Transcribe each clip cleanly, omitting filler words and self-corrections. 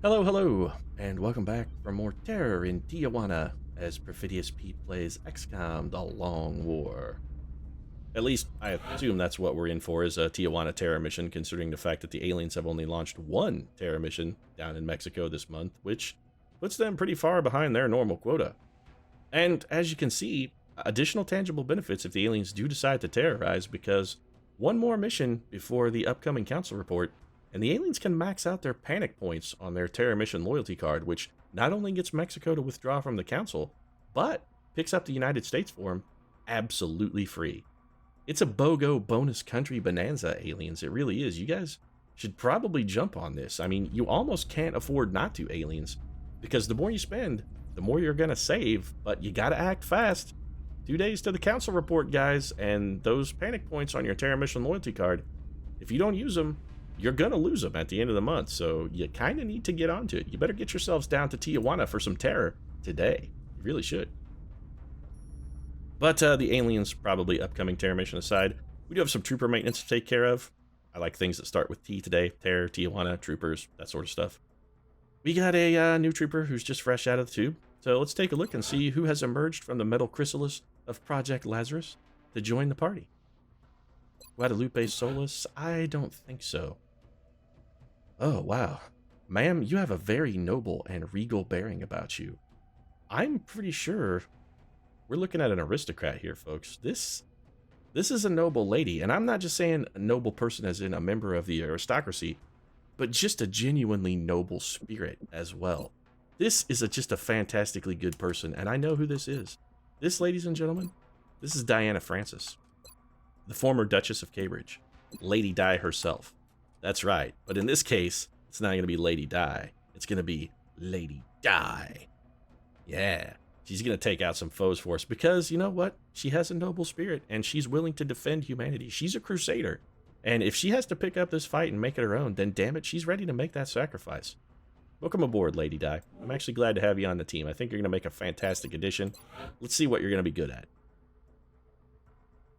Hello, hello, and welcome back for more terror in Tijuana as Perfidious Pete plays XCOM: The Long War. At least, I assume that's what we're in for, is a Tijuana terror mission, considering the fact that the aliens have only launched one terror mission down in Mexico this month, which puts them pretty far behind their normal quota. And as you can see, additional tangible benefits if the aliens do decide to terrorize, because one more mission before the upcoming council report, and the aliens can max out their panic points on their terror mission loyalty card, which not only gets Mexico to withdraw from the council, but picks up the United States for them absolutely free. It's a BOGO bonus country bonanza, aliens. It really is. You guys should probably jump on this. I mean, you almost can't afford not to, aliens, because the more you spend, the more you're going to save, but you got to act fast. 2 days to the council report, guys, and those panic points on your terror mission loyalty card, if you don't use them, you're going to lose them at the end of the month, so you kind of need to get onto it. You better get yourselves down to Tijuana for some terror today. You really should. But the aliens, probably upcoming terror mission aside, we do have some trooper maintenance to take care of. I like things that start with T today. Terror, Tijuana, troopers, that sort of stuff. We got a new trooper who's just fresh out of the tube, so let's take a look and see who has emerged from the metal chrysalis of Project Lazarus to join the party. Guadalupe Solis? I don't think so. Oh, wow. Ma'am, you have a very noble and regal bearing about you. I'm pretty sure we're looking at an aristocrat here, folks. This is a noble lady, and I'm not just saying a noble person as in a member of the aristocracy, but just a genuinely noble spirit as well. This is just a fantastically good person, and I know who this is. This, ladies and gentlemen, this is Diana Francis, the former Duchess of Cambridge, Lady Di herself. That's right, but in this case, it's not going to be Lady Di. It's going to be Lady Di. Yeah, she's going to take out some foes for us because, you know what? She has a noble spirit, and she's willing to defend humanity. She's a crusader, and if she has to pick up this fight and make it her own, then damn it, she's ready to make that sacrifice. Welcome aboard, Lady Di. I'm actually glad to have you on the team. I think you're going to make a fantastic addition. Let's see what you're going to be good at.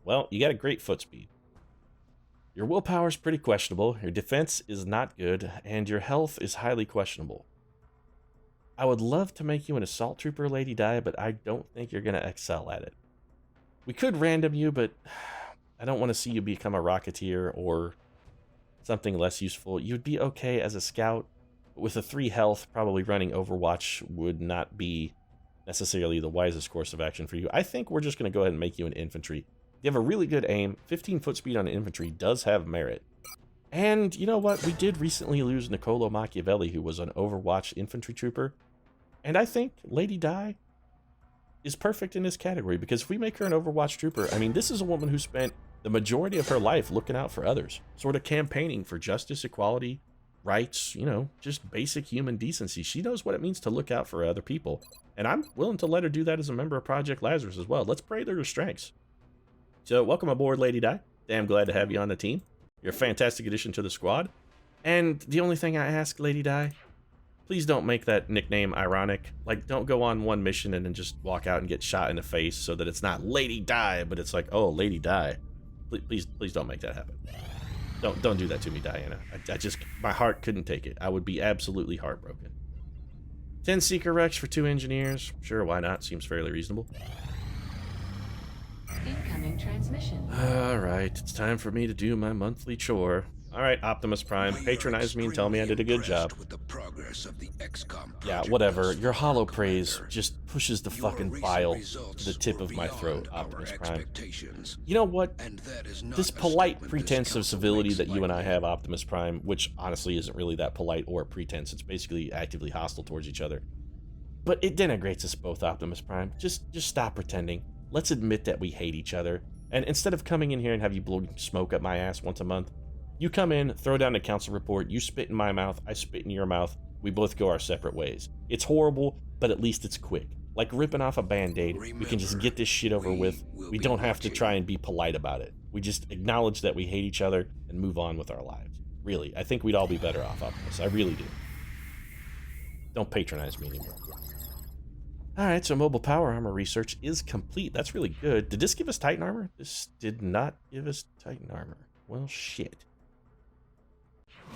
Well, you got a great foot speed. Your willpower is pretty questionable, your defense is not good, and your health is highly questionable. I would love to make you an assault trooper, Lady Di, but I don't think you're going to excel at it. We could random you, but I don't want to see you become a rocketeer or something less useful. You'd be okay as a scout, but with a 3 health, probably running Overwatch would not be necessarily the wisest course of action for you. I think we're just going to go ahead and make you an infantry. You have a really good aim. 15 foot speed on an infantry does have merit. And you know what? We did recently lose Niccolo Machiavelli, who was an Overwatch infantry trooper. And I think Lady Di is perfect in this category, because if we make her an Overwatch trooper, I mean, this is a woman who spent the majority of her life looking out for others, sort of campaigning for justice, equality, rights, you know, just basic human decency. She knows what it means to look out for other people. And I'm willing to let her do that as a member of Project Lazarus as well. Let's praise her strengths. So, welcome aboard, Lady Di. Damn glad to have you on the team. You're a fantastic addition to the squad. And the only thing I ask, Lady Di, please don't make that nickname ironic. Like, don't go on one mission and then just walk out and get shot in the face so that it's not Lady Di, but it's like, oh, Lady Di. Please don't make that happen. Don't do that to me, Diana. I just, my heart couldn't take it. I would be absolutely heartbroken. 10 Seeker Rex for 2 engineers. Sure, why not? Seems fairly reasonable. Incoming transmission. Alright, it's time for me to do my monthly chore. Alright, Optimus Prime, patronize me and tell me I did a good job. With the progress of the XCOM Yeah, whatever. Your hollow praise just pushes the fucking bile to the tip of my throat, Optimus Prime. You know what? This polite pretense of civility that you and I have, Optimus Prime, which honestly isn't really that polite or a pretense, it's basically actively hostile towards each other. But it denigrates us both, Optimus Prime. Just stop pretending. Let's admit that we hate each other. And instead of coming in here and have you blow smoke up my ass once a month, you come in, throw down a council report, you spit in my mouth, I spit in your mouth, we both go our separate ways. It's horrible, but at least it's quick. Like ripping off a band-aid, we can just get this shit over with. We don't have to try and be polite about it. We just acknowledge that we hate each other and move on with our lives. Really, I think we'd all be better off Optimus. I really do. Don't patronize me anymore. Alright, so mobile power armor research is complete. That's really good. Did this give us Titan armor? This did not give us Titan armor. Well, shit.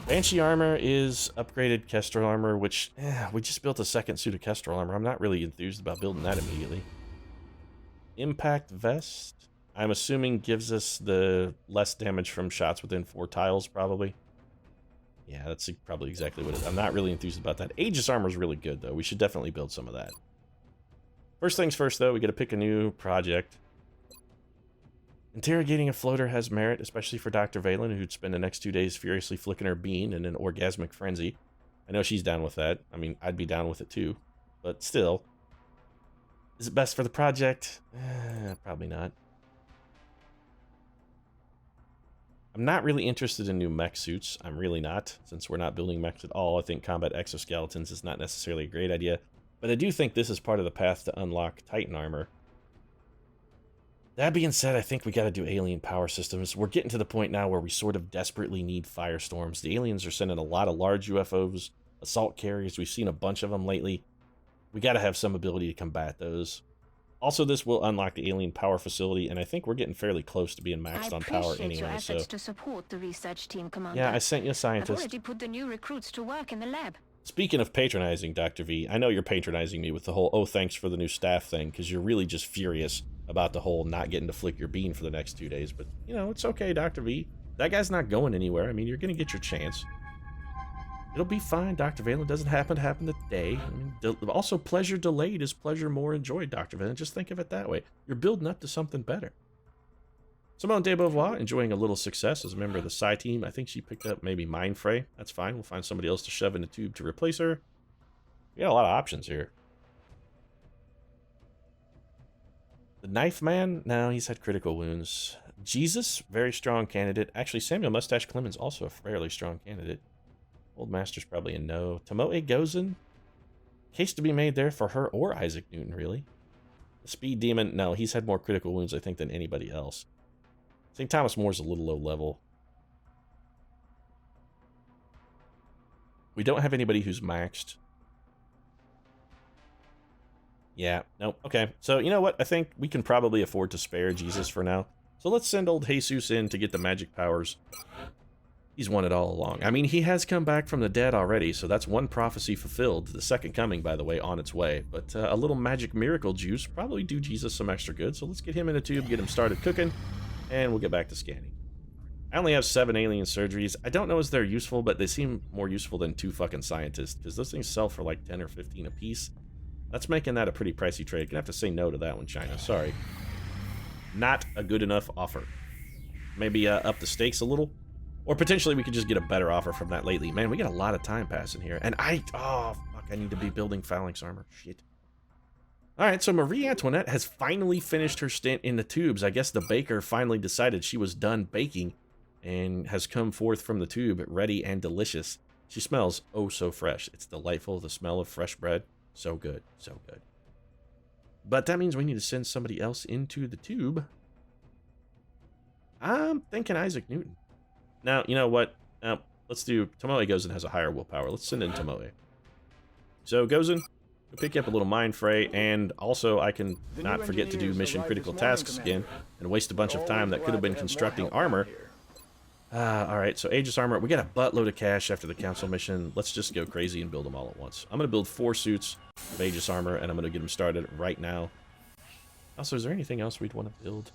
Banshee armor is upgraded Kestrel armor, which, we just built a second suit of Kestrel armor. I'm not really enthused about building that immediately. Impact vest, I'm assuming gives us the less damage from shots within 4 tiles, probably. Yeah, that's probably exactly what it is. I'm not really enthused about that. Aegis armor is really good, though. We should definitely build some of that. First things first, though, we got to pick a new project. Interrogating a floater has merit, especially for Dr. Valen, who'd spend the next 2 days furiously flicking her bean in an orgasmic frenzy. I know she's down with that. I mean, I'd be down with it, too. But still. Is it best for the project? Probably not. I'm not really interested in new mech suits. I'm really not, since we're not building mechs at all. I think combat exoskeletons is not necessarily a great idea, but I do think this is part of the path to unlock Titan armor. That being said, I think we got to do alien power systems. We're getting to the point now where we sort of desperately need firestorms. The aliens are sending a lot of large UFOs, assault carriers. We've seen a bunch of them lately. We got to have some ability to combat those. Also, this will unlock the alien power facility, and I think we're getting fairly close to being maxed on power anyway. Your efforts So, to support the research team, Commander. yeah, I sent you a I've scientist. already put the new recruits to work in the lab. Speaking of patronizing, Dr. V, I know you're patronizing me with the whole, oh, thanks for the new staff thing, because you're really just furious about the whole not getting to flick your bean for the next 2 days. But, you know, it's okay, Dr. V. That guy's not going anywhere. I mean, you're going to get your chance. It'll be fine, Dr. Valen. Doesn't happen to happen today. I mean, also, pleasure delayed is pleasure more enjoyed, Dr. Valen. Just think of it that way. You're building up to something better. Simone de Beauvoir enjoying a little success as a member of the Psi team. I think she picked up maybe Mindfray. That's fine. We'll find somebody else to shove in the tube to replace her. We got a lot of options here. The Knife Man? No, he's had critical wounds. Jesus, very strong candidate. Actually, Samuel Mustache Clemens, also a fairly strong candidate. Old Master's probably a no. Tomoe Gozen? Case to be made there for her or Isaac Newton, really. The Speed Demon? No, he's had more critical wounds, I think, than anybody else. St. Thomas More's a little low level. We don't have anybody who's maxed. Yeah, no, okay. So, you know what? I think we can probably afford to spare Jesus for now. So let's send old Jesus in to get the magic powers. He's won it all along. I mean, he has come back from the dead already, so that's one prophecy fulfilled. The second coming, by the way, on its way. But a little magic miracle juice probably do Jesus some extra good. So let's get him in a tube, get him started cooking, and we'll get back to scanning. I only have 7 alien surgeries. I don't know if they're useful, but they seem more useful than 2 fucking scientists, because those things sell for like 10 or 15 a piece. That's making that a pretty pricey trade. Gonna have to say no to that one, China. Sorry. Not a good enough offer. Maybe up the stakes a little. Or potentially we could just get a better offer from that lately. Man, we got a lot of time passing here. And oh, fuck, I need to be building phalanx armor. Shit. Alright, so Marie Antoinette has finally finished her stint in the tubes. I guess the baker finally decided she was done baking and has come forth from the tube, ready and delicious. She smells oh so fresh. It's delightful, the smell of fresh bread. So good, so good. But that means we need to send somebody else into the tube. I'm thinking Isaac Newton. Now, you know what? Let's do... Tomoe Gozen has a higher willpower. Let's send in Tomoe. So, Gozen, we'll pick you up a little mind fray, and also I can not forget to do mission critical tasks again, and waste a bunch of time that could have been constructing armor. Alright, so Aegis armor. We got a buttload of cash after the council mission. Let's just go crazy and build them all at once. I'm going to build 4 suits of Aegis armor, and I'm going to get them started right now. Also, is there anything else we'd want to build?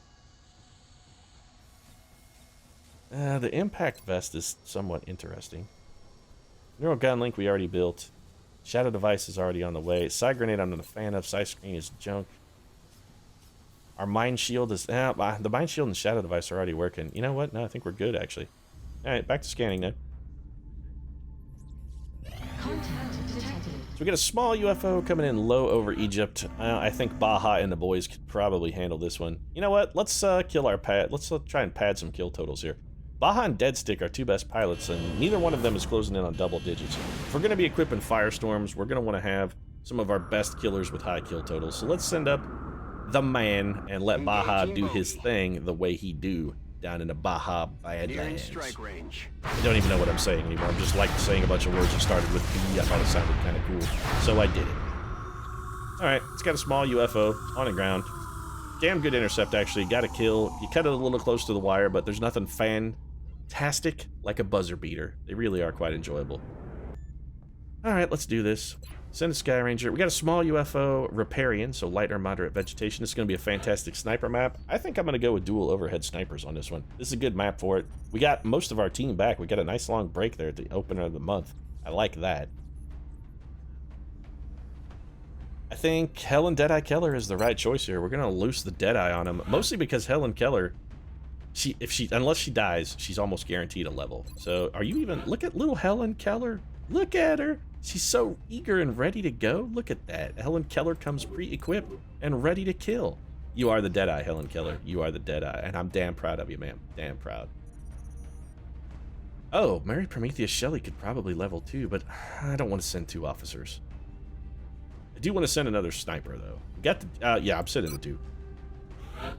The impact vest is somewhat interesting. Neural gun link we already built. Shadow device is already on the way. Side grenade I'm not a fan of. Side screen is junk. Our mind shield is... the mind shield and shadow device are already working. You know what? No, I think we're good, actually. Alright, back to scanning now. So we got a small UFO coming in low over Egypt. I think Baja and the boys could probably handle this one. You know what? Let's kill our pad. Let's try and pad some kill totals here. Baja and Deadstick are 2 best pilots, and neither one of them is closing in on double digits. If we're going to be equipping Firestorms, we're going to want to have some of our best killers with high kill totals. So let's send up the man and let Baja do his thing the way he do down in the Baja Badlands. I don't even know what I'm saying anymore. I'm just like saying a bunch of words that started with B. I thought it sounded kind of cool, so I did it. Alright, it's got a small UFO on the ground. Damn good intercept, actually. Got a kill. You cut it a little close to the wire, but there's nothing fan fantastic, like a buzzer beater. They really are quite enjoyable. All right, let's do this. Send a Sky Ranger. We got a small UFO riparian, so light or moderate vegetation. This is going to be a fantastic sniper map. I think I'm going to go with dual overhead snipers on this one. This is a good map for it. We got most of our team back. We got a nice long break there at the opener of the month. I like that. I think Helen Deadeye Keller is the right choice here. We're going to loose the Deadeye on him, mostly because Helen Keller, unless she dies, she's almost guaranteed a level. So are you even... Look at little Helen Keller. Look at her. She's so eager and ready to go. Look at that. Helen Keller comes pre-equipped and ready to kill. You are the Deadeye, Helen Keller. You are the Deadeye. And I'm damn proud of you, ma'am. Damn proud. Oh, Mary Prometheus Shelley could probably level 2, but I don't want to send 2 officers. I do want to send another sniper, though. Got the... yeah, I'm sending the 2.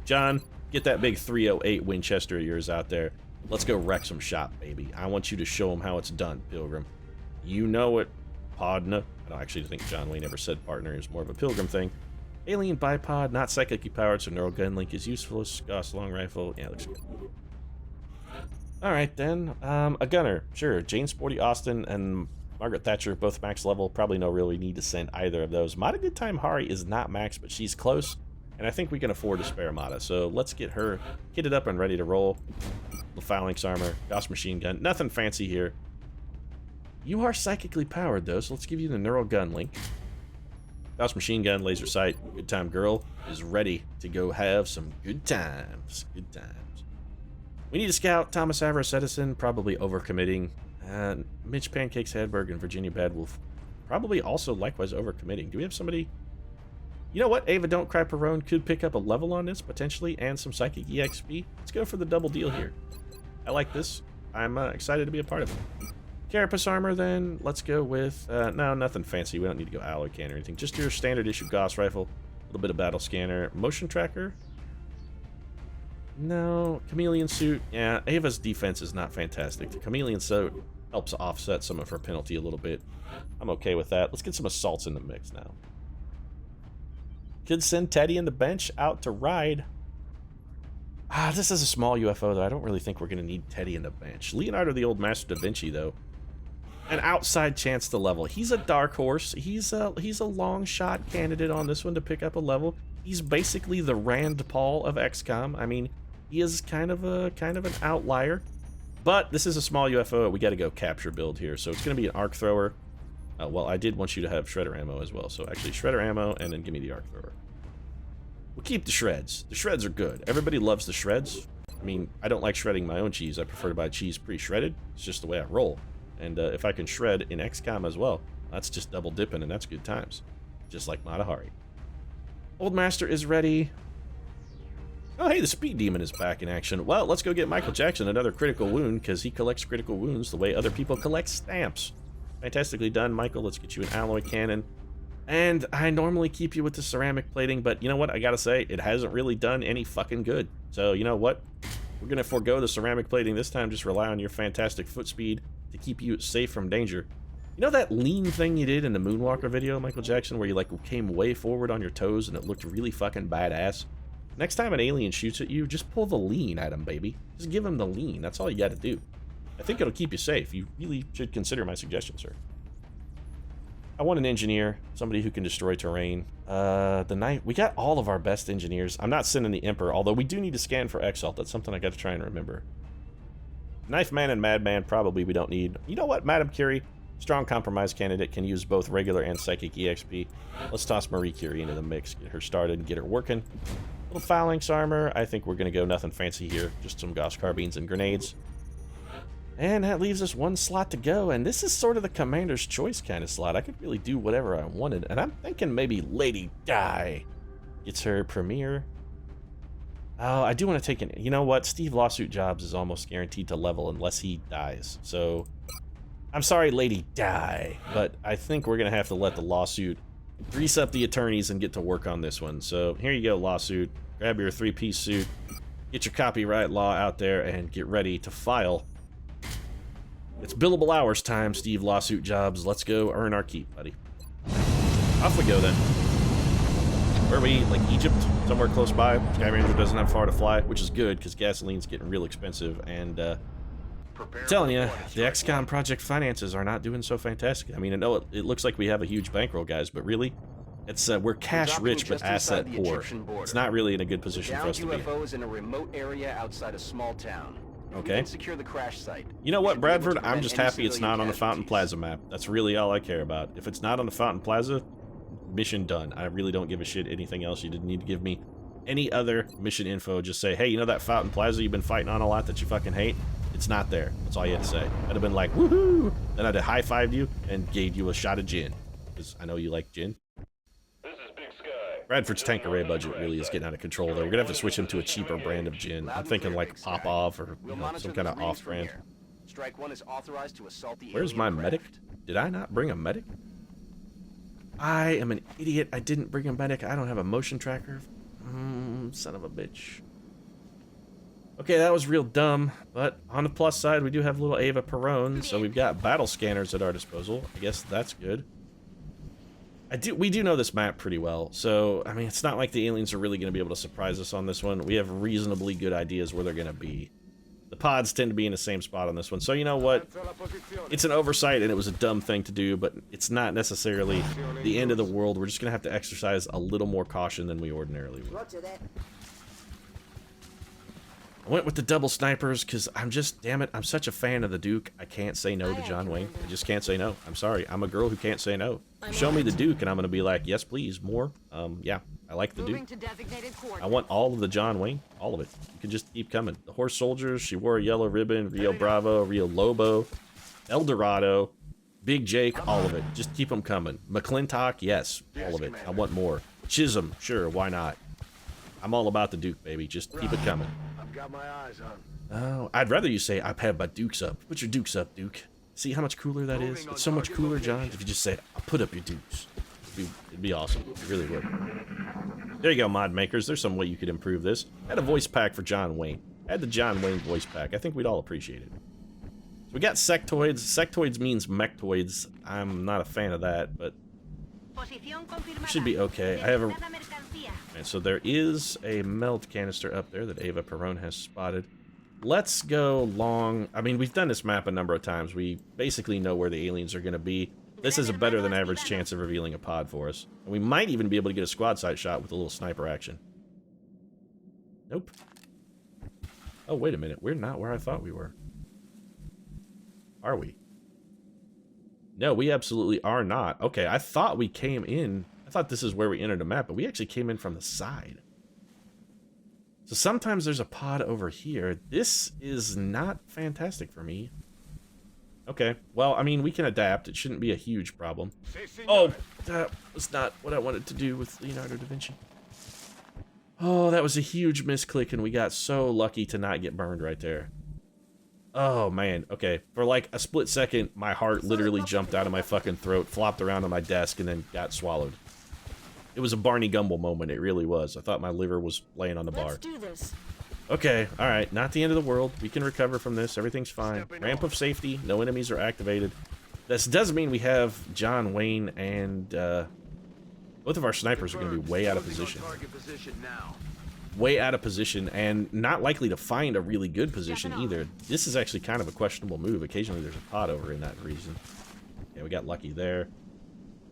John, get that big 308 Winchester of yours out there. Let's go wreck some shop, baby. I want you to show them how it's done, Pilgrim. You know it. Podna. I don't actually think John Wayne ever said partner. It was more of a Pilgrim thing. Alien bipod, not psychically powered, so neural gun link is useful. Gauss long rifle. Yeah, looks good. Alright then. A gunner. Sure. Jane Sporty Austin and Margaret Thatcher, both max level. Probably no really need to send either of those. Mata Good Time Hari is not max, but she's close. And I think we can afford to spare Mata. So let's get her kitted up and ready to roll. The phalanx armor. Gauss machine gun. Nothing fancy here. You are psychically powered, though, so let's give you the neural gun link. Gauss machine gun, laser sight, good time girl is ready to go have some good times. Good times. We need a scout. Thomas Avarice Edison, probably overcommitting. Mitch Pancakes Hedberg and Virginia Badwolf, probably also likewise overcommitting. Do we have somebody? You know what? Ava Don't Cry Perone could pick up a level on this, potentially, and some psychic EXP. Let's go for the double deal here. I like this. I'm excited to be a part of it. Carapace armor, then. Let's go with... no, nothing fancy. We don't need to go alloy can or anything. Just your standard issue Gauss rifle. A little bit of battle scanner. Motion tracker? No. Chameleon suit. Yeah, Ava's defense is not fantastic. The chameleon suit helps offset some of her penalty a little bit. I'm okay with that. Let's get some assaults in the mix now. Could send Teddy and the bench out to ride. This is a small UFO, though. I don't really think we're going to need Teddy in the bench. Leonardo the Old Master da Vinci, though. An outside chance to level. He's a dark horse. He's a long shot candidate on this one to pick up a level. He's basically the Rand Paul of XCOM. I mean, he is kind of an outlier. But this is a small UFO. We got to go capture build here. So it's going to be an arc thrower. Well, I did want you to have shredder ammo as well. So actually shredder ammo and then give me the arc thrower. We'll keep the shreds. The shreds are good. Everybody loves the shreds. I mean, I don't like shredding my own cheese. I prefer to buy cheese pre-shredded. It's just the way I roll. And if I can shred in XCOM as well, that's just double dipping, and that's good times. Just like Mata Hari. Old Master is ready. Oh, hey, the Speed Demon is back in action. Well, let's go get Michael Jackson another critical wound, because he collects critical wounds the way other people collect stamps. Fantastically done, Michael. Let's get you an alloy cannon. And I normally keep you with the ceramic plating, but you know what? I gotta say, it hasn't really done any fucking good. So, you know what? We're gonna forego the ceramic plating this time. Just rely on your fantastic foot speed to keep you safe from danger. You know that lean thing you did in the Moonwalker video, Michael Jackson, where you like came way forward on your toes and it looked really fucking badass? Next time an alien shoots at you, just pull the lean at him, baby. Just give him the lean. That's all you gotta do. I think it'll keep you safe. You really should consider my suggestion, sir. I want an engineer, somebody who can destroy terrain. The knight, we got all of our best engineers. I'm not sending the Emperor, although we do need to scan for Exalt. That's something I got to try and remember. Knife Man and Madman, probably we don't need. You know what, Madame Curie, strong compromise candidate, can use both regular and psychic EXP. Let's toss Marie Curie into the mix, get her started, and get her working. Little phalanx armor, I think we're going to go nothing fancy here. Just some Gauss carbines and grenades. And that leaves us one slot to go, and this is sort of the commander's choice kind of slot. I could really do whatever I wanted, and I'm thinking maybe Lady Di gets her premiere. Oh, I do want to take an... You know what? Steve Lawsuit Jobs is almost guaranteed to level unless he dies. So, I'm sorry, Lady Di, but I think we're going to have to let the Lawsuit grease up the attorneys and get to work on this one. So, here you go, Lawsuit. Grab your three-piece suit, get your copyright law out there, and get ready to file. It's billable hours time, Steve Lawsuit Jobs. Let's go earn our keep, buddy. Off we go, then. Where are we? Like Egypt? Somewhere close by? Sky Ranger doesn't have far to fly, which is good, because gasoline's getting real expensive, and I'm telling you, the XCOM project finances are not doing so fantastic. I mean, I know it looks like we have a huge bankroll, guys, but really, it's we're cash rich but asset poor. It's not really in a good position for us to be. UFOs in a remote area outside a small town. Okay. Secure the crash site. You know what, Bradford? I'm just happy it's not on the Fountain Plaza map. That's really all I care about. If it's not on the Fountain Plaza, mission done. I really don't give a shit anything else. You didn't need to give me any other mission info. Just say, hey, you know that Fountain Plaza you've been fighting on a lot that you fucking hate? It's not there. That's all you had to say. I'd have been like, woohoo! Then I'd have high-fived you and gave you a shot of gin. Because I know you like gin. Bradford's Tanqueray budget really is getting out of control, though. We're gonna have to switch him to a cheaper brand of gin. I'm thinking like Pop-Off or some kind of off-brand. Where's my medic? Did I not bring a medic? I am an idiot. I didn't bring a medic. I don't have a motion tracker. Son of a bitch. Okay, that was real dumb, but on the plus side, we do have little Ava Perón, so we've got battle scanners at our disposal. I guess that's good. We do know this map pretty well, so, I mean, it's not like the aliens are really going to be able to surprise us on this one. We have reasonably good ideas where they're going to be. The pods tend to be in the same spot on this one, so you know what? It's an oversight, and it was a dumb thing to do, but it's not necessarily the end of the world. We're just going to have to exercise a little more caution than we ordinarily would. I went with the double snipers because damn it, I'm such a fan of the Duke. I can't say no to John Wayne. I just can't say no. I'm sorry. I'm a girl who can't say no. Show me the Duke and I'm going to be like, yes, please, more. Yeah, I like the Duke. I want all of the John Wayne, all of it. You can just keep coming. The Horse Soldiers, she wore a yellow ribbon, Rio Bravo, Rio Lobo, El Dorado, Big Jake, all of it. Just keep them coming. McClintock, yes, all of it. I want more. Chisholm, sure, why not? I'm all about the Duke, baby. Just keep it coming. Got my eyes on. Oh, I'd rather you say, I've had my Dukes up. Put your Dukes up, Duke. See how much cooler that is? It's so much cooler, John, if you just say, I'll put up your Dukes. It'd be awesome. It really would. There you go, mod makers. There's some way you could improve this. Add a voice pack for John Wayne. Add the John Wayne voice pack. I think we'd all appreciate it. So we got sectoids. Sectoids means mechtoids. I'm not a fan of that, but should be okay. I have a... And so there is a melt canister up there that Ava Perón has spotted. Let's go long. I mean, we've done this map a number of times. We basically know where the aliens are going to be. This is a better than average chance of revealing a pod for us. And we might even be able to get a squad sight shot with a little sniper action. Nope. Oh, wait a minute. We're not where I thought we were. Are we? No, we absolutely are not. Okay, I thought we came in. I thought this is where we entered the map, but we actually came in from the side. So sometimes there's a pod over here. This is not fantastic for me. Okay, well, I mean, we can adapt. It shouldn't be a huge problem. Oh, that was not what I wanted to do with Leonardo da Vinci. Oh, that was a huge misclick, and we got so lucky to not get burned right there. Oh, man. Okay, for like a split second, my heart literally jumped out of my fucking throat, flopped around on my desk, and then got swallowed. It was a Barney Gumble moment. It really was. I thought my liver was laying on the bar. Let's do this. Okay, alright. Not the end of the world. We can recover from this. Everything's fine. Ramp of safety. No enemies are activated. This does mean we have John Wayne and, both of our snipers are going to be way out of position. Way out of position, and not likely to find a really good position either. This is actually kind of a questionable move. Occasionally there's a pod over in that region. Yeah, we got lucky there.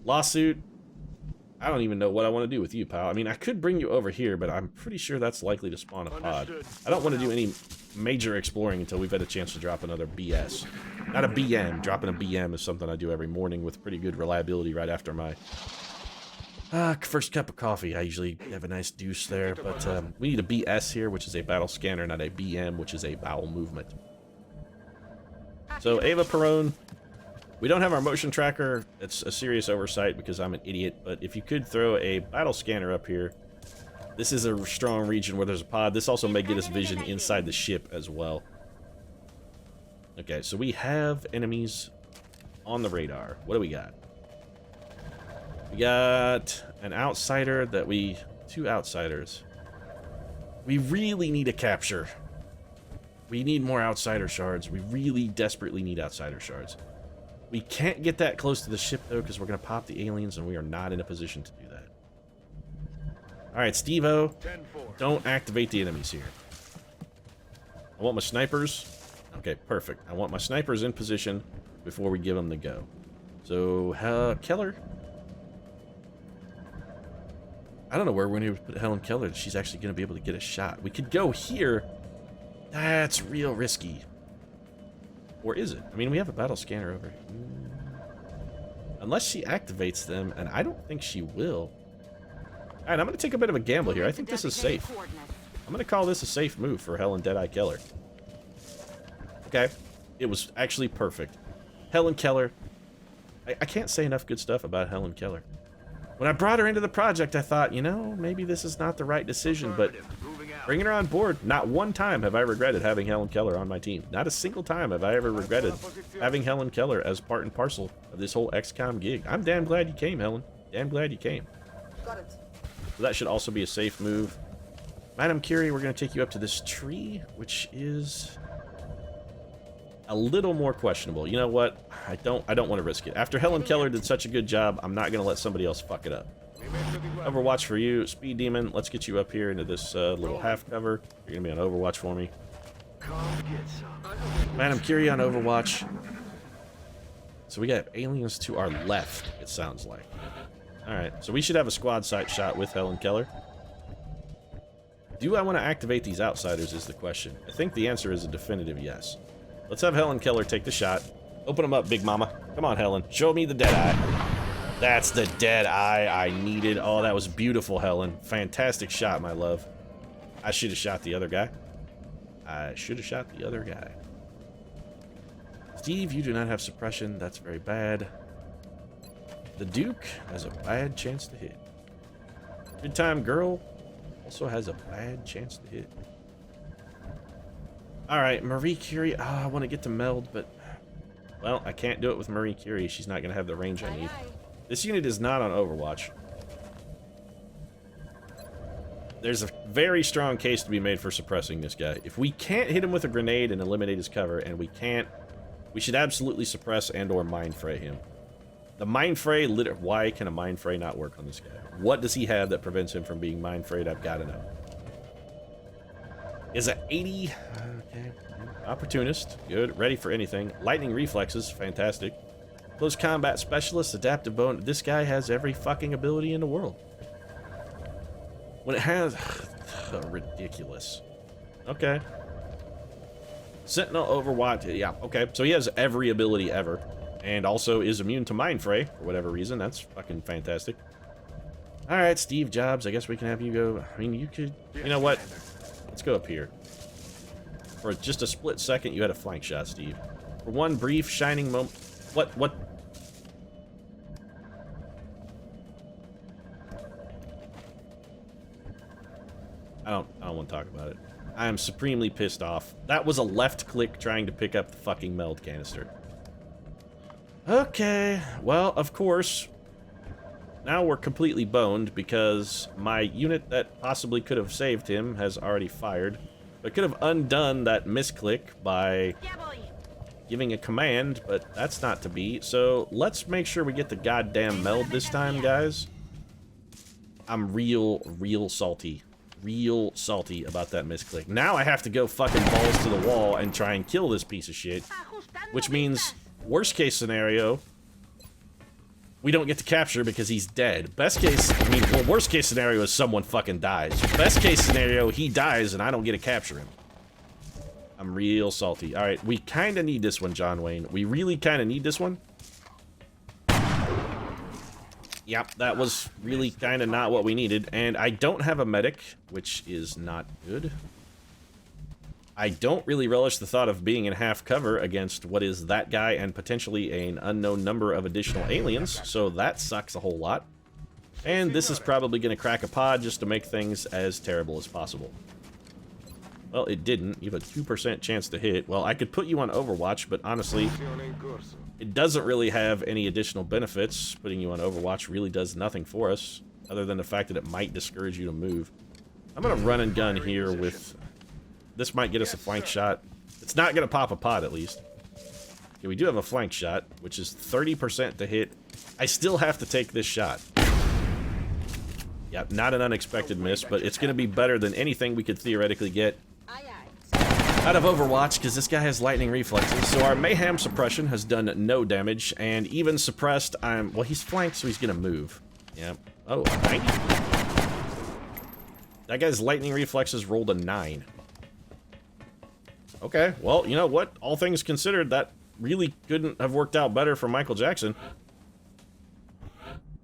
Lawsuit. I don't even know what I want to do with you, pal. I mean, I could bring you over here, but I'm pretty sure that's likely to spawn a pod. I don't want to do any major exploring until we've had a chance to drop another BS. Not a BM. Dropping a BM is something I do every morning with pretty good reliability right after my first cup of coffee. I usually have a nice deuce there, but we need a BS here, which is a battle scanner, not a BM, which is a bowel movement. So, Ava Perón. We don't have our motion tracker. It's a serious oversight because I'm an idiot, but if you could throw a battle scanner up here, this is a strong region where there's a pod. This also may get us vision inside the ship as well. Okay, so we have enemies on the radar. What do we got? We got an outsider that two outsiders. We really need a capture. We need more outsider shards. We really desperately need outsider shards. We can't get that close to the ship, though, because we're going to pop the aliens, and we are not in a position to do that. Alright, Steve-O, don't activate the enemies here. I want my snipers. Okay, perfect. I want my snipers in position before we give them the go. So, Keller. I don't know where we're going to put Helen Keller. She's actually going to be able to get a shot. We could go here. That's real risky. Or is it? I mean, we have a battle scanner over here. Unless she activates them, and I don't think she will. Alright, I'm going to take a bit of a gamble here. I think this is safe. I'm going to call this a safe move for Helen Deadeye Keller. Okay. It was actually perfect. Helen Keller. I can't say enough good stuff about Helen Keller. When I brought her into the project, I thought, you know, maybe this is not the right decision, but bringing her on board, not one time have I regretted having Helen Keller on my team. Not a single time have I ever regretted having Helen Keller as part and parcel of this whole XCOM gig. I'm damn glad you came, Helen. Damn glad you came. Got it. So that should also be a safe move. Madam Curie, we're going to take you up to this tree, which is a little more questionable. You know what? I don't want to risk it. After Helen Keller did such a good job, I'm not going to let somebody else fuck it up. Overwatch for you. Speed Demon, let's get you up here into this little half cover. You're going to be on Overwatch for me. Madam Curie on Overwatch. So we got aliens to our left, it sounds like. Alright, so we should have a squad sight shot with Helen Keller. Do I want to activate these outsiders is the question. I think the answer is a definitive yes. Let's have Helen Keller take the shot. Open them up, Big Mama. Come on, Helen. Show me the dead eye. That's the dead eye I needed. Oh, that was beautiful, Helen. Fantastic shot, my love. I should have shot the other guy. Steve, you do not have suppression. That's very bad. The Duke has a bad chance to hit. Good Time Girl also has a bad chance to hit. Alright, Marie Curie. Oh, I want to get to meld, but... well, I can't do it with Marie Curie. She's not going to have the range I need. This unit is not on Overwatch. There's a very strong case to be made for suppressing this guy. If we can't hit him with a grenade and eliminate his cover, and we can't, we should absolutely suppress and or mind fray him. The mind fray, why can a mind fray not work on this guy? What does he have that prevents him from being mind frayed? I've got to know. Is it 80? Okay. Opportunist. Good. Ready for anything. Lightning reflexes. Fantastic. Close combat specialist. Adaptive bone. This guy has every fucking ability in the world. When it has... ridiculous. Okay. Sentinel Overwatch. Yeah, okay. So he has every ability ever. And also is immune to Mind Fray, for whatever reason. That's fucking fantastic. Alright, Steve Jobs. I guess we can have you go... I mean, you could... You know what? Let's go up here. For just a split second, you had a flank shot, Steve. For one brief, shining moment... What? I don't want to talk about it. I am supremely pissed off. That was a left click trying to pick up the fucking meld canister. Okay, well, of course, now we're completely boned because my unit that possibly could have saved him has already fired. I could have undone that misclick by giving a command, but that's not to be. So let's make sure we get the goddamn meld this time, guys. I'm real salty. Real salty about that misclick. Now I have to go fucking balls to the wall and try and kill this piece of shit. Which means, worst case scenario, we don't get to capture because he's dead. Best case, I mean, well, worst case scenario is someone fucking dies. Best case scenario, he dies and I don't get to capture him. I'm real salty. Alright, we kind of need this one, John Wayne. We really kind of need this one. Yep, that was really kind of not what we needed. And I don't have a medic, which is not good. I don't really relish the thought of being in half cover against what is that guy and potentially an unknown number of additional aliens, so that sucks a whole lot. And this is probably going to crack a pod just to make things as terrible as possible. Well, it didn't. You have a 2% chance to hit. Well, I could put you on Overwatch, but honestly, it doesn't really have any additional benefits. Putting you on Overwatch really does nothing for us, other than the fact that it might discourage you to move. I'm going to run and gun here with... This might get us a flank shot. It's not going to pop a pod, at least. Okay, we do have a flank shot, which is 30% to hit. I still have to take this shot. Yep, not an unexpected miss, but it's going to be better than anything we could theoretically get. out of Overwatch because this guy has lightning reflexes. So our mayhem suppression has done no damage, and even suppressed, well, he's flanked, so he's gonna move. Yep. Oh, 90. That guy's lightning reflexes rolled a 9. Okay, well, you know what? All things considered, that really couldn't have worked out better for Michael Jackson.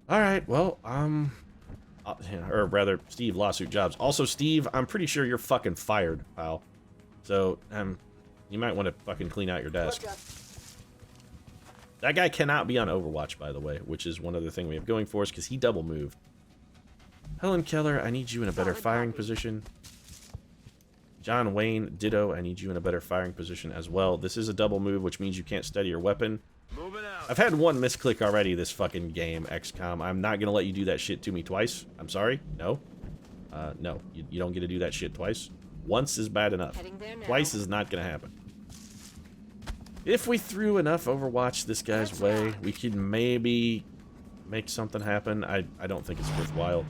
Alright, well, or rather, Steve, lawsuit jobs. Also, Steve, I'm pretty sure you're fucking fired, pal. So, you might want to fucking clean out your desk. That guy cannot be on Overwatch, by the way, which is one other thing we have going for us, because he double moved. Helen Keller, I need you in a better firing position. John Wayne, ditto, I need you in a better firing position as well. This is a double move, which means you can't steady your weapon. I've had one misclick already this fucking game, XCOM. I'm not gonna let you do that shit to me twice. I'm sorry. No. No. You don't get to do that shit twice. Once is bad enough. Twice is not gonna happen. If we threw enough Overwatch this guy's way, we could maybe make something happen. I don't think it's worthwhile.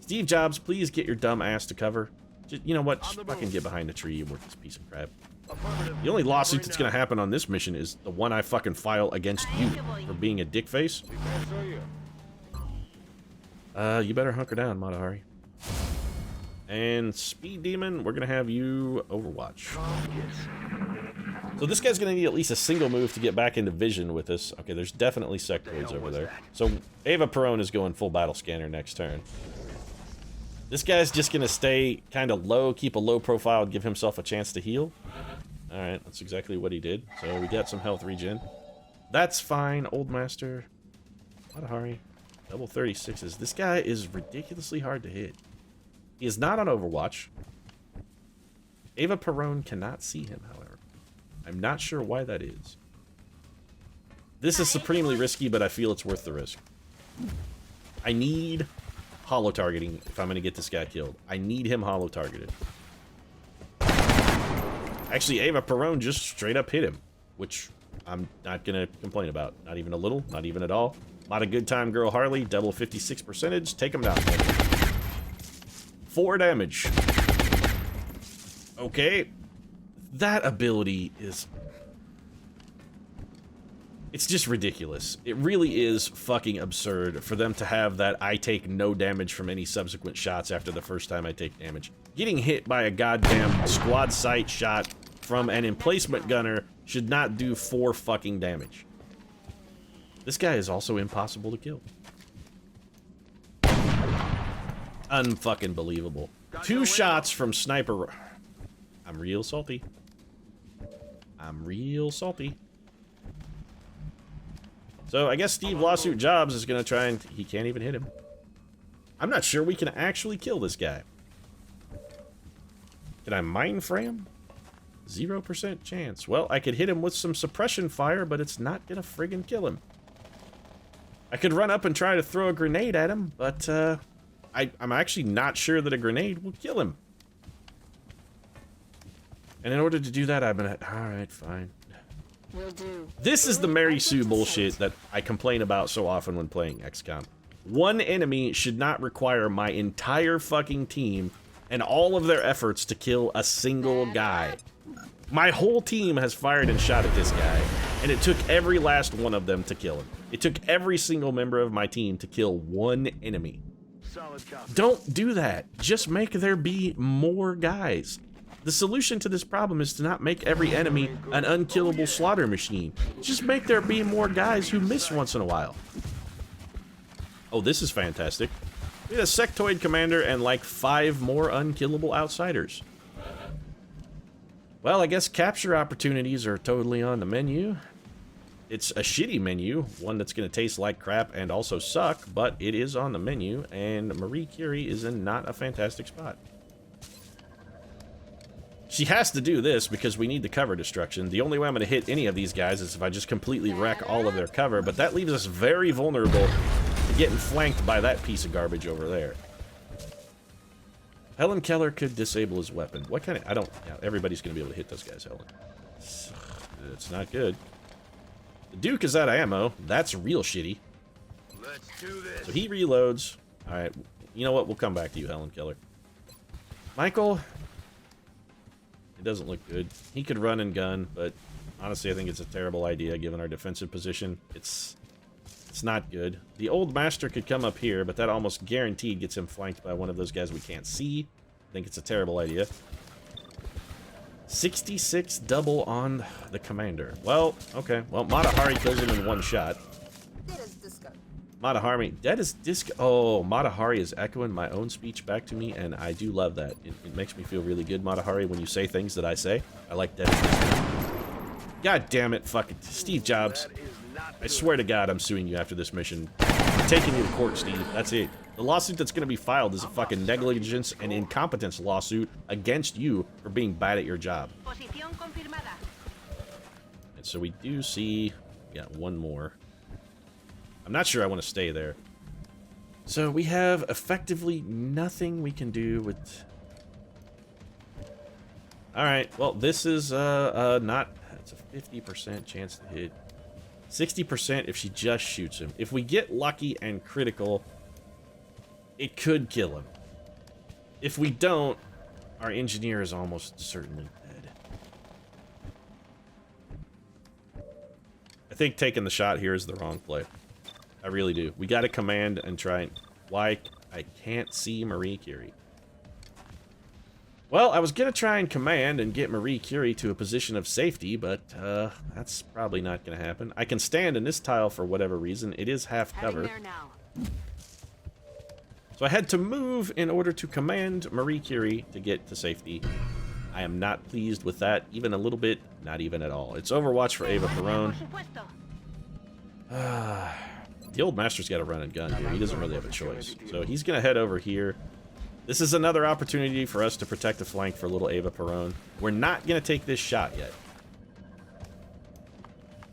Steve Jobs, please get your dumb ass to cover. Just, you know what? Just fucking get behind the tree and work this piece of crap. The only lawsuit that's gonna happen on this mission is the one I fucking file against you for being a dickface. You better hunker down, Matahari. And Speed Demon, we're gonna have you Overwatch. So this guy's gonna need at least a single move to get back into vision with us. Okay, there's definitely sectoids over there. So Ava Perone is going full battle scanner next turn. This guy's just gonna stay kind of low, keep a low profile, and give himself a chance to heal. Alright, that's exactly what he did. So we got some health regen. That's fine, Old Master. Matahari. Double 36s. This guy is ridiculously hard to hit. He is not on Overwatch. Ava Perone cannot see him, however. I'm not sure why that is. This is supremely risky, but I feel it's worth the risk. I need holo targeting if I'm going to get this guy killed. I need him holo targeted. Actually, Ava Perone just straight up hit him, which I'm not going to complain about. Not even a little, not even at all. Not a good time, girl Harley. Double 56 percentage. Take him down. 4 damage. Okay. That ability is... it's just ridiculous. It really is fucking absurd for them to have that I take no damage from any subsequent shots after the first time I take damage. Getting hit by a goddamn squad sight shot from an emplacement gunner should not do 4 fucking damage. This guy is also impossible to kill. Unfucking believable. 2 shots from sniper. I'm real salty. I'm real salty. So I guess Steve Lawsuit Jobs is gonna try and... he can't even hit him. I'm not sure we can actually kill this guy. Can I mind frame? 0% chance. Well, I could hit him with some suppression fire, but it's not gonna friggin' kill him. I could run up and try to throw a grenade at him, but I'm actually not sure that a grenade will kill him. And in order to do that, I'm gonna... alright, fine. Will do. This is the Mary Sue bullshit that I complain about so often when playing XCOM. One enemy should not require my entire fucking team and all of their efforts to kill a single guy. My whole team has fired and shot at this guy, and it took every last one of them to kill him. It took every single member of my team to kill one enemy. Don't do that. Just make there be more guys. The solution to this problem is to not make every enemy an unkillable slaughter machine. Just make there be more guys who miss once in a while. Oh, this is fantastic. We had a sectoid commander and like 5 more unkillable outsiders. Well, I guess capture opportunities are totally on the menu. It's a shitty menu, one that's going to taste like crap and also suck, but it is on the menu, and Marie Curie is in not a fantastic spot. She has to do this because we need the cover destruction. The only way I'm going to hit any of these guys is if I just completely wreck all of their cover, but that leaves us very vulnerable to getting flanked by that piece of garbage over there. Helen Keller could disable his weapon. What kind of... I don't... yeah, everybody's going to be able to hit those guys, Helen. It's not good. The Duke is out of ammo. That's real shitty. Let's do this. So he reloads. Alright, you know what? We'll come back to you, Helen Keller. Michael... It doesn't look good. He could run and gun, but honestly, I think it's a terrible idea given our defensive position. It's not good. The old master could come up here, but that almost guaranteed gets him flanked by one of those guys we can't see. I think it's a terrible idea. 66 double on the commander. Well, okay. Well, Matahari kills him in one shot. Matahari, dead as disco. Oh, Matahari is echoing my own speech back to me, and I do love that. It makes me feel really good, Matahari, when you say things that I say. I like dead as disco. God damn it, fucking Steve Jobs. I swear to God, I'm suing you after this mission. I'm taking you to court, Steve. That's it. The lawsuit that's going to be filed is a fucking negligence and incompetence lawsuit against you for being bad at your job. And so we do see, yeah, one more. I'm not sure I want to stay there. So we have effectively nothing we can do with... Alright, well, this is not... It's a 50% chance to hit. 60% if she just shoots him. If we get lucky and critical, it could kill him. If we don't, our engineer is almost certainly dead. I think taking the shot here is the wrong play. I really do. We got to command and try and... Why? I can't see Marie Curie. Well, I was going to try and command and get Marie Curie to a position of safety, but that's probably not going to happen. I can stand in this tile for whatever reason. It is half cover. So I had to move in order to command Marie Curie to get to safety. I am not pleased with that, even a little bit, not even at all. It's Overwatch for Eva Perón. The old master's got to run and gun here. He doesn't really have a choice. So he's going to head over here. This is another opportunity for us to protect the flank for little Eva Perón. We're not going to take this shot yet.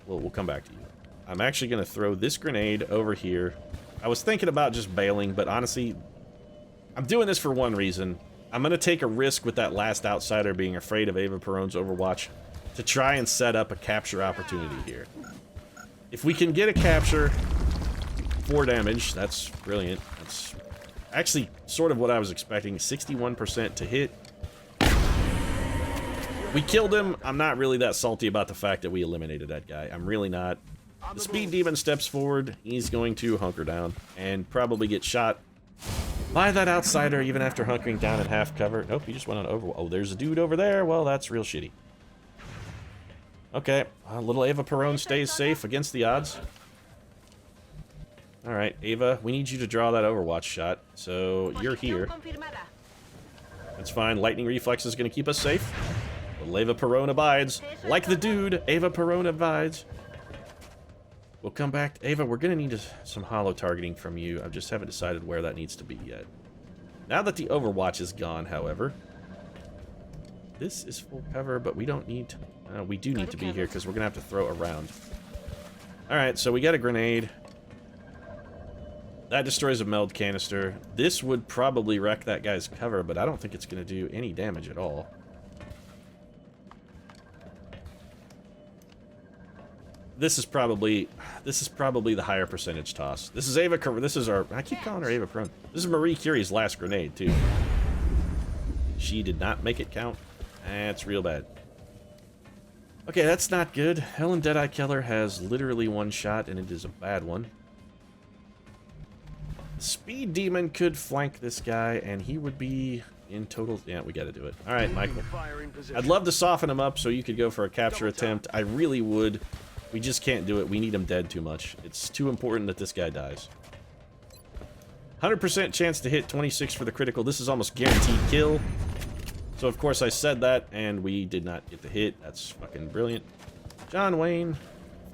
We'll come back to you. I'm actually going to throw this grenade over here. I was thinking about just bailing, but honestly, I'm doing this for one reason. I'm going to take a risk with that last outsider being afraid of Eva Perón's Overwatch to try and set up a capture opportunity here. If we can get a capture, 4 damage, that's brilliant. That's actually sort of what I was expecting. 61% to hit. We killed him. I'm not really that salty about the fact that we eliminated that guy. I'm really not. The speed demon steps forward. He's going to hunker down and probably get shot by that outsider even after hunkering down in half cover. Nope, he just went on over. Oh, there's a dude over there. Well, that's real shitty. Okay, little Eva Perón stays safe against the odds. Alright, Ava, we need you to draw that Overwatch shot, so you're here. That's fine, lightning reflex is going to keep us safe. Little Eva Perón abides. Like the dude, Eva Perón abides. We'll come back to Ava. We're going to need some hollow targeting from you. I just haven't decided where that needs to be yet. Now that the Overwatch is gone, however, this is full cover, but we don't need to... we do need to be here because we're going to have to throw around. Alright, so we got a grenade. That destroys a meld canister. This would probably wreck that guy's cover, but I don't think it's going to do any damage at all. This is probably the higher percentage toss. This is Ava. This is our. I keep calling her Eva Perón. This is Marie Curie's last grenade too. She did not make it count. That's real bad. Okay, that's not good. Helen Deadeye Keller has literally one shot, and it is a bad one. Speed Demon could flank this guy, and he would be in total... Yeah, we gotta do it. Alright, Michael. I'd love to soften him up so you could go for a capture attempt. I really would. We just can't do it. We need him dead too much. It's too important that this guy dies. 100% chance to hit, 26 for the critical. This is almost guaranteed kill. So, of course, I said that, and we did not get the hit. That's fucking brilliant. John Wayne,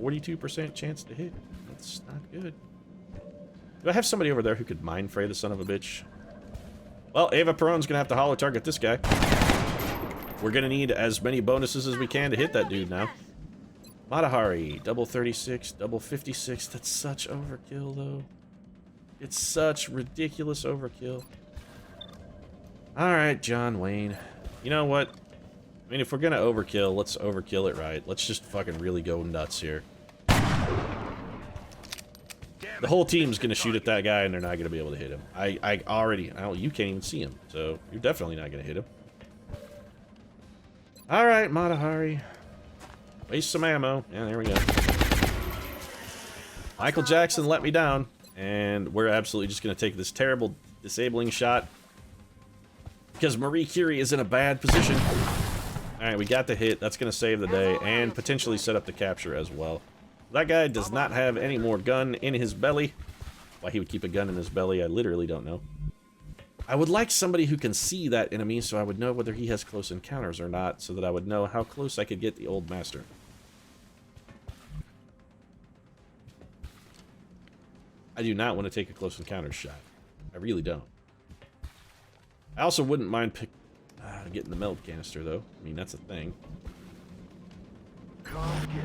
42% chance to hit. That's not good. Do I have somebody over there who could mind fray the son of a bitch? Well, Eva Perón's gonna have to hollow target this guy. We're gonna need as many bonuses as we can to hit that dude now. Matahari, double 36, double 56. That's such overkill, though. It's such ridiculous overkill. Alright, John Wayne. You know what? I mean, if we're gonna overkill, let's overkill it right. Let's just fucking really go nuts here. The whole team's gonna shoot at that guy, and they're not gonna be able to hit him. I already... you can't even see him, so you're definitely not gonna hit him. Alright, Matahari. Waste some ammo. Yeah, there we go. Michael Jackson let me down. And we're absolutely just going to take this terrible disabling shot. Because Marie Curie is in a bad position. Alright, we got the hit. That's going to save the day. And potentially set up the capture as well. That guy does not have any more gun in his belly. Why he would keep a gun in his belly, I literally don't know. I would like somebody who can see that enemy so I would know whether he has close encounters or not, so that I would know how close I could get the old master. I do not want to take a close encounters shot. I really don't. I also wouldn't mind getting the meld canister, though. I mean, that's a thing.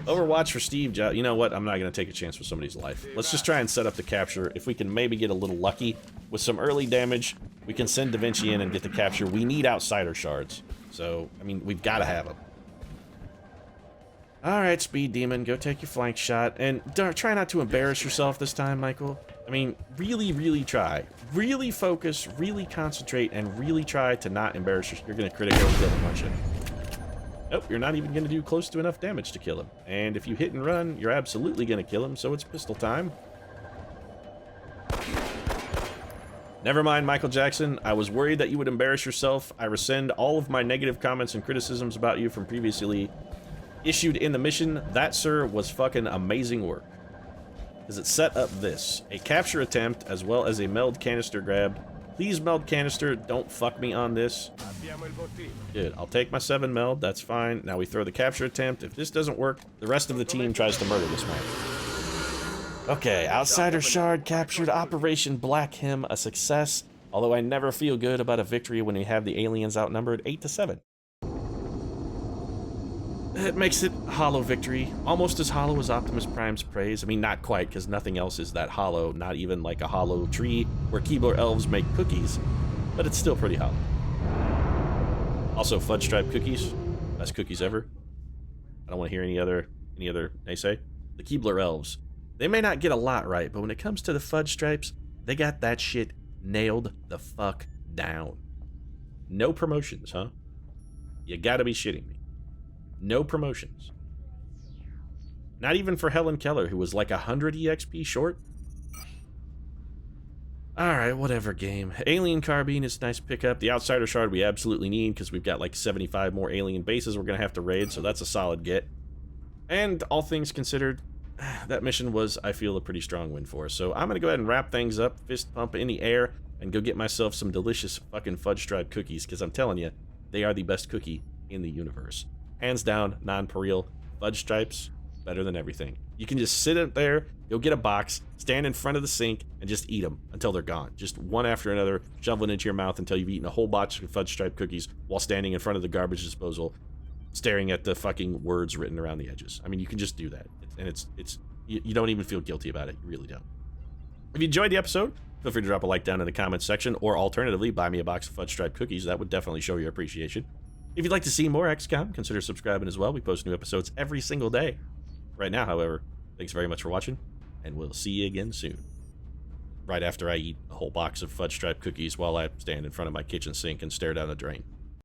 Overwatch for Steve Jobs. You know what? I'm not going to take a chance with somebody's life. Let's just try and set up the capture. If we can maybe get a little lucky with some early damage, we can send Da Vinci in and get the capture. We need outsider shards. So, I mean, we've got to have them. Alright, Speed Demon, go take your flank shot. And try not to embarrass yourself this time, Michael. I mean, really, really try. Really focus, really concentrate, and really try to not embarrass yourself. You're going to critical kill him, aren't you? Nope, you're not even going to do close to enough damage to kill him. And if you hit and run, you're absolutely going to kill him, so it's pistol time. Never mind, Michael Jackson. I was worried that you would embarrass yourself. I rescind all of my negative comments and criticisms about you from previously issued in the mission. That, sir, was fucking amazing work. Because it set up this. A capture attempt, as well as a meld canister grab. Please, meld canister, don't fuck me on this. Good, I'll take my 7 meld, that's fine. Now we throw the capture attempt. If this doesn't work, the rest of the team tries to murder this man. Okay, outsider shard captured. Operation Black Him, a success. Although I never feel good about a victory when we have the aliens outnumbered 8-7. It makes it a hollow victory. Almost as hollow as Optimus Prime's praise. I mean, not quite, because nothing else is that hollow. Not even like a hollow tree where Keebler elves make cookies. But it's still pretty hollow. Also, fudge stripe cookies. Best cookies ever. I don't want to hear any other naysay. The Keebler elves. They may not get a lot right, but when it comes to the fudge stripes, they got that shit nailed the fuck down. No promotions, huh? You gotta be shitting me. No promotions. Not even for Helen Keller, who was like 100 EXP short. Alright, whatever, game. Alien Carbine is a nice pickup. The Outsider Shard we absolutely need, because we've got like 75 more alien bases we're going to have to raid, so that's a solid get. And all things considered, that mission was, I feel, a pretty strong win for us. So I'm going to go ahead and wrap things up, fist pump in the air, and go get myself some delicious fucking fudge stripe cookies, because I'm telling you, they are the best cookie in the universe. Hands down, non-pareil, fudge stripes, better than everything. You can just sit up there, go get a box, stand in front of the sink, and just eat them until they're gone. Just one after another, shoveling into your mouth until you've eaten a whole box of fudge stripe cookies while standing in front of the garbage disposal, staring at the fucking words written around the edges. I mean, you can just do that. And you don't even feel guilty about it. You really don't. If you enjoyed the episode, feel free to drop a like down in the comments section, or alternatively, buy me a box of fudge stripe cookies. That would definitely show your appreciation. If you'd like to see more XCOM, consider subscribing as well. We post new episodes every single day. Right now, however, thanks very much for watching, and we'll see you again soon. Right after I eat a whole box of fudge stripe cookies while I stand in front of my kitchen sink and stare down the drain.